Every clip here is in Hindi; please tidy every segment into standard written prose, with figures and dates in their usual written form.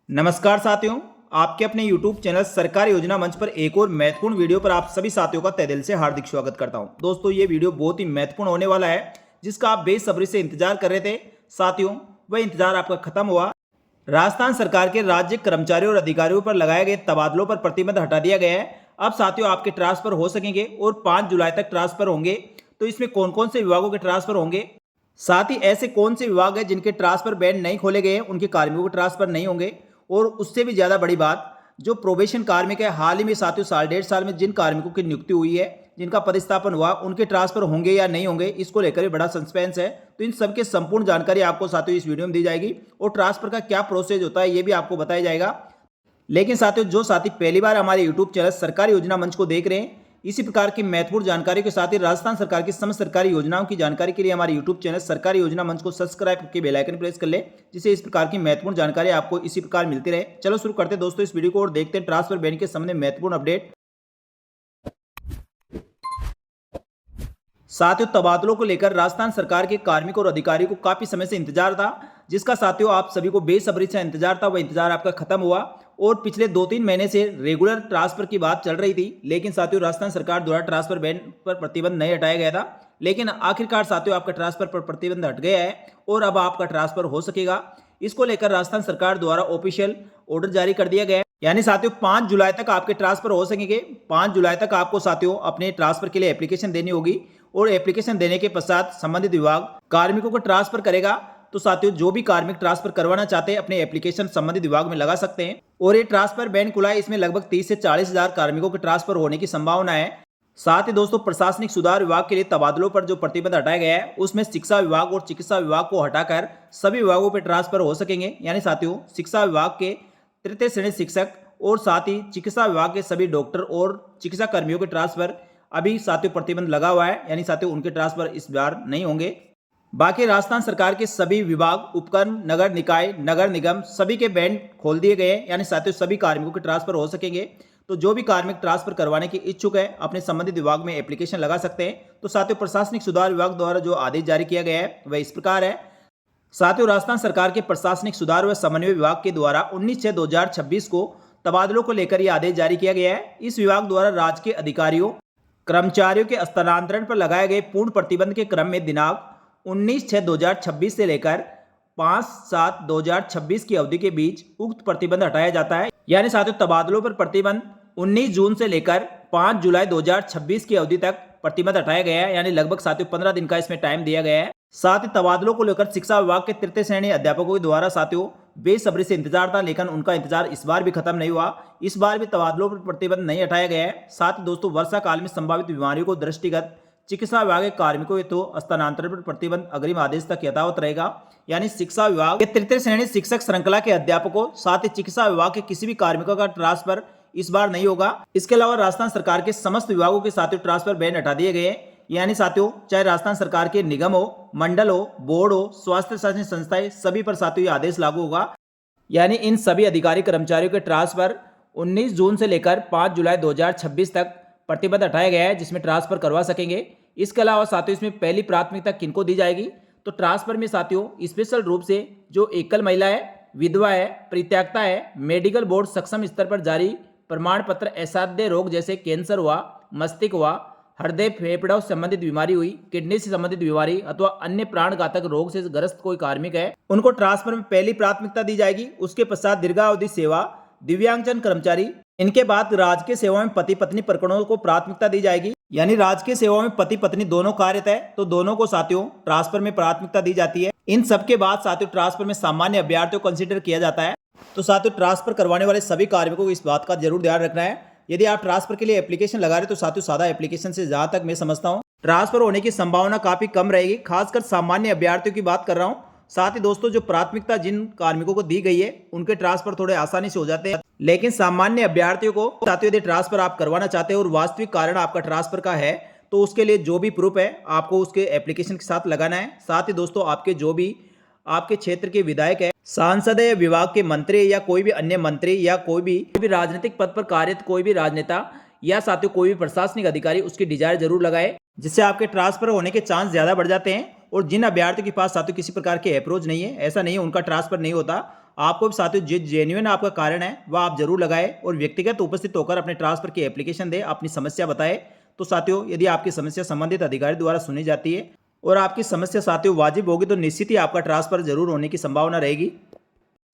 नमस्कार साथियों, आपके अपने YouTube चैनल सरकारी योजना मंच पर एक और महत्वपूर्ण वीडियो पर आप सभी साथियों का तहे दिल से हार्दिक स्वागत करता हूं। दोस्तों, ये वीडियो बहुत ही महत्वपूर्ण होने वाला है, जिसका आप बेसब्री से इंतजार कर रहे थे। साथियों, वह इंतजार आपका खत्म हुआ। राजस्थान सरकार के राज्य कर्मचारियों और अधिकारियों पर लगाए गए तबादलों पर प्रतिबंध हटा दिया गया है। अब साथियों, आपके ट्रांसफर हो सकेंगे और 5 जुलाई तक ट्रांसफर होंगे। तो इसमें कौन कौन से विभागों के ट्रांसफर होंगे, साथ ही ऐसे कौन से विभाग हैं जिनके ट्रांसफर बैंड नहीं खोले गए हैं, उनके कार्मिकों के ट्रांसफर नहीं होंगे। और उससे भी ज़्यादा बड़ी बात, जो प्रोबेशन कार्मिक है, हाल ही में साथियों 1.5 साल में जिन कार्मिकों की नियुक्ति हुई है, जिनका पदस्थापन हुआ, उनके ट्रांसफर होंगे या नहीं होंगे, इसको लेकर भी बड़ा सस्पेंस है। तो इन सबके संपूर्ण जानकारी आपको साथियों इस वीडियो में दी जाएगी और ट्रांसफर का क्या प्रोसेस होता है ये भी आपको बताया जाएगा। लेकिन साथियों, जो साथी पहली बार हमारे यूट्यूब चैनल सरकारी योजना मंच को देख रहे हैं, इसी प्रकार की महत्वपूर्ण जानकारी के साथ ही राजस्थान सरकार की समस्त सरकारी योजनाओं की जानकारी के लिए हमारे यूट्यूब चैनल सरकारी योजना मंच को सब्सक्राइब करके बेल आइकन प्रेस कर ले, जिससे इस प्रकार की महत्वपूर्ण जानकारी आपको इसी प्रकार मिलती रहे। चलो शुरू करते हैं दोस्तों इस वीडियो को और देखते हैं ट्रांसफर बैंड के संबंध में महत्वपूर्ण अपडेट। साथियों, तबादलों को लेकर राजस्थान सरकार के कार्मिकों और अधिकारियों को काफी समय से इंतजार था, जिसका साथियों आप सभी को बेसब्री से इंतजार था। वह इंतजार आपका खत्म हुआ और पिछले 2-3 महीने से रेगुलर ट्रांसफर की बात चल रही थी, लेकिन साथियों राजस्थान सरकार द्वारा ट्रांसफर बैंड पर प्रतिबंध नहीं हटाया गया था। लेकिन आखिरकार साथियों आपका ट्रांसफर पर प्रतिबंध हट गया है और अब आपका ट्रांसफर हो सकेगा। इसको लेकर राजस्थान सरकार द्वारा ऑफिशियल ऑर्डर जारी कर दिया गया है। यानी साथियों 5 जुलाई तक आपके ट्रांसफर हो सकेंगे। 5 जुलाई तक आपको साथियों अपने ट्रांसफर के लिए एप्लीकेशन देनी होगी और एप्लीकेशन देने के पश्चात संबंधित विभाग कार्मिकों को ट्रांसफर करेगा। तो साथियों, जो भी कार्मिक ट्रांसफर करवाना चाहते हैं अपने एप्लीकेशन संबंधित विभाग में लगा सकते हैं। और ये ट्रांसफर बैंड खुला है, इसमें लगभग 30 से 40 हजार कार्मिकों के ट्रांसफर होने की संभावना है। साथ ही दोस्तों, प्रशासनिक सुधार विभाग के लिए तबादलों पर जो प्रतिबंध हटाया गया है, उसमें शिक्षा विभाग और चिकित्सा विभाग को हटाकर सभी विभागों पर ट्रांसफर हो सकेंगे। यानी साथियों, शिक्षा विभाग के तृतीय श्रेणी शिक्षक और साथ ही चिकित्सा विभाग के सभी डॉक्टर और चिकित्सा कर्मियों के ट्रांसफर अभी साथियों प्रतिबंध लगा हुआ है, यानी साथियों उनके ट्रांसफर इस बार नहीं होंगे। बाकी राजस्थान सरकार के सभी विभाग, उपक्रम, नगर निकाय, नगर निगम सभी के बैंड खोल दिए गए, यानी साथियों सभी कार्मिकों के ट्रांसफर हो सकेंगे। तो जो भी कार्मिक ट्रांसफर करवाने की इच्छुक है अपने संबंधित विभाग में एप्लीकेशन लगा सकते हैं। तो साथियों, प्रशासनिक सुधार विभाग द्वारा जो आदेश जारी किया गया है वह इस प्रकार है। साथियों, राजस्थान सरकार के प्रशासनिक सुधार व समन्वय विभाग के द्वारा 19/6/2026 को तबादलों को लेकर यह आदेश जारी किया गया है। इस विभाग द्वारा राज्य के अधिकारियों, कर्मचारियों के स्थानांतरण पर लगाए गए पूर्ण प्रतिबंध के क्रम में दिनांक 19/6/2026 से लेकर 5/7/2026 की अवधि के बीच उक्त प्रतिबंध हटाया जाता है। यानी साथियों, तबादलों पर प्रतिबंध 19 जून से लेकर 5 जुलाई 2026 की अवधि तक प्रतिबंध हटाया गया है। यानी लगभग साथियों 15 दिन का इसमें टाइम दिया गया है। साथ ही तबादलों को लेकर शिक्षा विभाग के तृतीय श्रेणी अध्यापकों के द्वारा साथियों बेसब्री से इंतजार था, लेकिन उनका इंतजार इस बार भी खत्म नहीं हुआ। इस बार भी तबादलों पर प्रतिबंध नहीं हटाया गया है। साथ ही दोस्तों, वर्षा काल में संभावित बीमारियों को दृष्टिगत चिकित्सा विभाग के कार्मिकों हेतु स्थानांतरण पर प्रतिबंध अग्रिम आदेश तक यथावत रहेगा। यानी शिक्षा विभाग के तृतीय श्रेणी शिक्षक श्रृंखला के अध्यापकों, साथ ही चिकित्सा विभाग के किसी भी कार्मिकों का ट्रांसफर इस बार नहीं होगा। इसके अलावा राजस्थान सरकार के समस्त विभागों के साथियों ट्रांसफर बैंड हटा दिए गए। यानी साथियों, चाहे राजस्थान सरकार के निगम हो, मंडल हो, बोर्ड हो, स्वास्थ्य प्रशासनिक संस्थाएं, सभी पर साथियों ये आदेश लागू होगा। यानी इन सभी अधिकारी कर्मचारियों के ट्रांसफर 19 जून से लेकर 5 जुलाई 2026 तक प्रतिबंध हटाया गया है, जिसमें ट्रांसफर करवा सकेंगे। इसके अलावा साथियों, इसमें पहली प्राथमिकता किनको दी जाएगी, तो ट्रांसफर में साथियों स्पेशल रूप से जो एकल महिला है, विधवा है, परित्यक्ता है, मेडिकल बोर्ड सक्षम स्तर पर जारी प्रमाण पत्र, असाध्य रोग जैसे कैंसर हुआ, मस्तिष्क हुआ, हृदय फेफड़ों से संबंधित बीमारी हुई, किडनी से संबंधित बीमारी अथवा अन्य प्राणघातक रोग से ग्रस्त कोई कार्मिक है, उनको ट्रांसफर में पहली प्राथमिकता दी जाएगी। उसके पश्चात दीर्घावधि सेवा, दिव्यांगजन कर्मचारी, इनके बाद राजकीय सेवा में पति पत्नी प्रकरणों को प्राथमिकता दी जाएगी। यानी राजकीय सेवा में पति पत्नी दोनों कार्यरत है, तो दोनों को साथियों ट्रांसफर में प्राथमिकता दी जाती है। इन सबके बाद साथियों ट्रांसफर में सामान्य अभ्यर्थियों को कंसिडर किया जाता है। तो साथियों, ट्रांसफर करवाने वाले सभी कार्मिकों को इस बात का जरूर ध्यान रखना है, यदि आप ट्रांसफर के लिए एप्लीकेशन लगा रहे तो साथियों सादा एप्लीकेशन से जहां तक मैं समझता हूं ट्रांसफर होने की संभावना काफी कम रहेगी। खासकर सामान्य अभ्यर्थियों की बात कर रहा हूं। साथ ही दोस्तों, जो प्राथमिकता जिन कार्मिकों को दी गई है उनके ट्रांसफर थोड़े आसानी से हो जाते हैं, लेकिन सामान्य अभ्यर्थियों को साथियों यदि ट्रांसफर आप करवाना चाहते हैं और वास्तविक कारण आपका ट्रांसफर का है, तो उसके लिए जो भी प्रूफ है आपको उसके एप्लीकेशन के साथ लगाना है। साथ ही दोस्तों, आपके जो भी आपके क्षेत्र के विधायक है, सांसद है, विभाग के मंत्री या कोई भी अन्य मंत्री या कोई भी राजनीतिक पद पर कार्यरत कोई भी राजनेता या साथियों कोई भी प्रशासनिक अधिकारी उसकी डिजायर जरूर लगाए, जिससे आपके ट्रांसफर होने के चांस ज्यादा बढ़ जाते हैं। और जिन अभ्यर्थियों के पास साथियों किसी प्रकार के अप्रोच नहीं है, ऐसा नहीं है उनका ट्रांसफर नहीं होता, आपको भी साथियों जो जेन्युइन आपका कारण है वह आप जरूर लगाएं और व्यक्तिगत उपस्थित होकर अपने ट्रांसफर की एप्लीकेशन दें, अपनी समस्या बताएं। तो साथियों यदि आपकी समस्या संबंधित अधिकारी द्वारा सुनी जाती है और आपकी समस्या साथियों वाजिब होगी तो निश्चित ही आपका ट्रांसफर जरूर होने की संभावना रहेगी।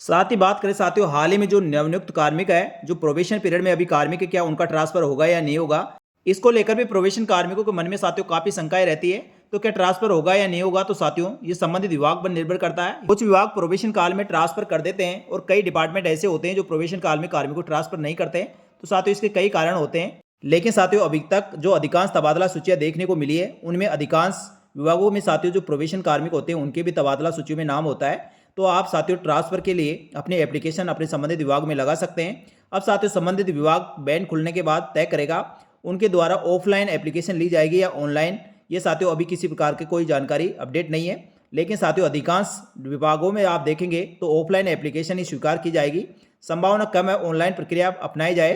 साथ ही बात करें साथियों हाल ही में जो नवनियुक्त कार्मिक है, जो प्रोबेशन पीरियड में अभी कार्मिक है, क्या उनका ट्रांसफर होगा या नहीं होगा, इसको लेकर भी प्रोबेशन कार्मिकों के मन में साथियों काफी शंकाएं रहती है। तो क्या ट्रांसफर होगा या नहीं होगा, तो साथियों ये संबंधित विभाग पर निर्भर करता है। कुछ विभाग प्रोबेशन काल में ट्रांसफर कर देते हैं और कई डिपार्टमेंट ऐसे होते हैं जो प्रोबेशन काल में कार्मिकों को ट्रांसफर नहीं करते। तो साथियों इसके कई कारण होते हैं, लेकिन साथियों अभी तक जो अधिकांश तबादला सूचियां देखने को मिली है उनमें अधिकांश विभागों में साथियों जो प्रोबेशन कार्मिक होते हैं उनके भी तबादला सूची में नाम होता है। तो आप साथियों ट्रांसफर के लिए अपनी एप्लीकेशन अपने संबंधित विभाग में लगा सकते हैं। अब साथियों संबंधित विभाग बैंड खुलने के बाद तय करेगा उनके द्वारा ऑफलाइन एप्लीकेशन ली जाएगी या ऑनलाइन। ये साथियों अभी किसी प्रकार की कोई जानकारी अपडेट नहीं है, लेकिन साथियों अधिकांश विभागों में आप देखेंगे तो ऑफलाइन एप्लीकेशन ही स्वीकार की जाएगी। संभावना कम है ऑनलाइन प्रक्रिया अपनाई जाए।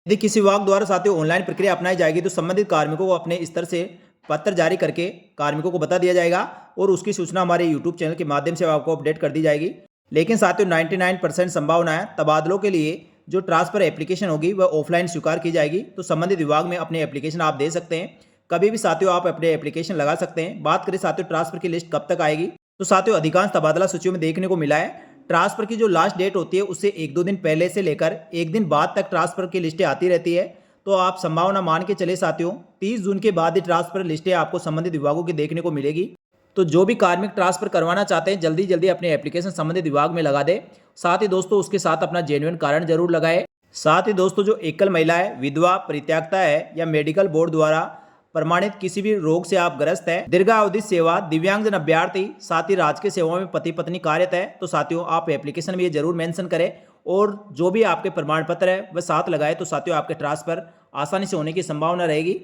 यदि किसी विभाग द्वारा साथियों ऑनलाइन प्रक्रिया अपनाई जाएगी तो संबंधित कार्मिकों को अपने स्तर से पत्र जारी करके कार्मिकों को बता दिया जाएगा और उसकी सूचना हमारे यूट्यूब चैनल के माध्यम से आपको अपडेट कर दी जाएगी। लेकिन साथियों 99% संभावना है तबादलों के लिए जो ट्रांसफर एप्लीकेशन होगी वह ऑफलाइन स्वीकार की जाएगी। तो संबंधित विभाग में अपने एप्लीकेशन आप दे सकते हैं, कभी भी साथियों आप अपने एप्लीकेशन लगा सकते हैं। बात करें साथियों ट्रांसफर की लिस्ट कब तक आएगी, तो साथियों अधिकांश तबादला सूचियों में देखने को मिला है ट्रांसफर की जो लास्ट डेट होती है उससे 1-2 दिन पहले से लेकर 1 दिन बाद तक ट्रांसफर की लिस्टें आती रहती है। तो आप संभावना मान के चले साथियों 30 जून के बाद ही ट्रांसफर लिस्टें आपको संबंधित विभागों की देखने को मिलेगी। तो जो भी कार्मिक ट्रांसफर करवाना चाहते हैं जल्दी जल्दी अपने एप्लीकेशन संबंधित विभाग में लगा दे। साथ ही दोस्तों उसके साथ अपना जेन्युइन कारण जरूर लगाए। साथ ही दोस्तों जो एकल महिला है, विधवा, परित्यक्ता है या मेडिकल बोर्ड द्वारा प्रमाणित किसी भी रोग से आप ग्रस्त है, दीर्घावधि सेवा, दिव्यांगजन अभ्यर्थी, साथ ही राजकीय सेवाओं में पति पत्नी कार्यरत है, तो साथियों आप एप्लीकेशन में ये जरूर मेंशन करें और जो भी आपके प्रमाण पत्र है वह साथ लगाए। तो साथियों आपके ट्रांसफर आसानी से होने की संभावना रहेगी।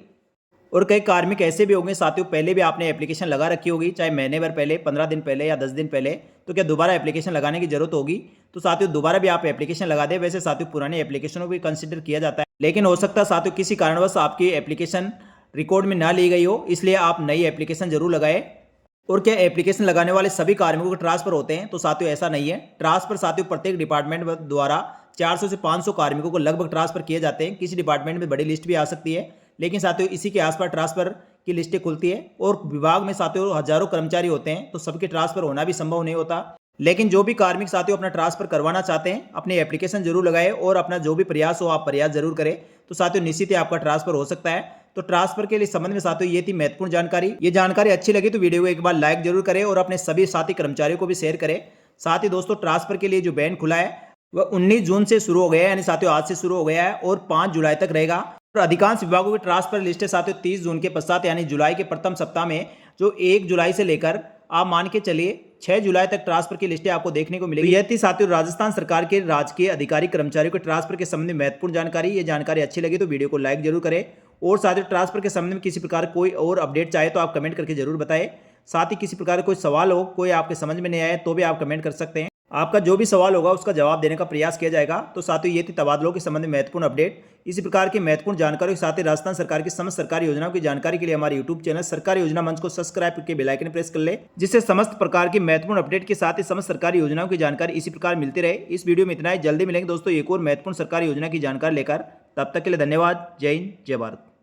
और कई कार्मिक ऐसे भी होंगे साथियों पहले भी आपने एप्लीकेशन लगा रखी होगी, चाहे महीने भर पहले, 15 दिन पहले या 10 दिन पहले, तो क्या दोबारा एप्लीकेशन लगाने की जरूरत होगी, तो साथियों दोबारा भी आप एप्लीकेशन लगा दें। वैसे साथियों पुरानी एप्लीकेशनों को भी कंसिडर किया जाता है, लेकिन हो सकता है साथियों किसी कारणवश आपकी एप्लीकेशन रिकॉर्ड में ना ली गई हो, इसलिए आप नई एप्लीकेशन जरूर लगाएं। और क्या एप्लीकेशन लगाने वाले सभी कार्मिकों को ट्रांसफर होते हैं, तो साथियों ऐसा नहीं है। ट्रांसफर साथियों प्रत्येक डिपार्टमेंट द्वारा 400 से 500 कार्मिकों को लगभग ट्रांसफर किए जाते हैं। किसी डिपार्टमेंट में बड़ी लिस्ट भी आ सकती है, लेकिन साथियों इसी के आसपास ट्रांसफर की लिस्टें खुलती है और विभाग में साथियों हजारों कर्मचारी होते हैं, तो सबके ट्रांसफर होना भी संभव नहीं होता। लेकिन जो भी कार्मिक साथियों अपना ट्रांसफर करवाना चाहते हैं अपनी एप्लीकेशन जरूर लगाएं और अपना जो भी प्रयास हो आप प्रयास जरूर करें। तो साथियों निश्चित ही आपका ट्रांसफर हो सकता है। तो ट्रांसफर के लिए संबंध में साथियों ये थी महत्वपूर्ण जानकारी। ये जानकारी अच्छी लगी तो वीडियो को एक बार लाइक जरूर करें और अपने सभी साथी कर्मचारियों को भी शेयर करें। साथ ही दोस्तों ट्रांसफर के लिए जो बैंड खुला है वह 19 जून से शुरू हो गया है, यानी साथियों आज से शुरू हो गया है और 5 जुलाई तक रहेगा। और अधिकांश विभागों की ट्रांसफर लिस्टें साथियों 30 जून के पश्चात यानी जुलाई के प्रथम सप्ताह में, जो 1 जुलाई से लेकर आप मान के चलिए 6 जुलाई तक ट्रांसफर की लिस्टें आपको देखने को मिलेगी। यह थी साथियों राजस्थान सरकार के राजकीय अधिकारी कर्मचारियों के ट्रांसफर के संबंध में महत्वपूर्ण जानकारी। ये जानकारी अच्छी लगी तो वीडियो को लाइक जरूर करें और साथियों ट्रांसफर के संबंध में किसी प्रकार कोई और अपडेट चाहे तो आप कमेंट करके जरूर बताएं। साथ ही किसी प्रकार कोई सवाल हो, कोई आपके समझ में नहीं आए तो भी आप कमेंट कर सकते हैं। आपका जो भी सवाल होगा उसका जवाब देने का प्रयास किया जाएगा। तो साथियों ये थी तबादलों के संबंध में महत्वपूर्ण अपडेट। इसी प्रकार की महत्वपूर्ण जानकारी के साथ ही राजस्थान सरकार की समस्त सरकारी योजनाओं की जानकारी के लिए हमारे यूट्यूब चैनल सरकारी योजना मंच को सब्सक्राइब करके बेल आइकन प्रेस कर ले, जिससे समस्त प्रकार की महत्वपूर्ण अपडेट के साथ ही समस्त सरकारी योजनाओं की जानकारी इसी प्रकार मिलती रहे। इस वीडियो में इतना ही, जल्दी मिलेंगे दोस्तों एक और महत्वपूर्ण सरकारी योजना की जानकारी लेकर। तब तक के लिए धन्यवाद। जय हिंद, जय भारत।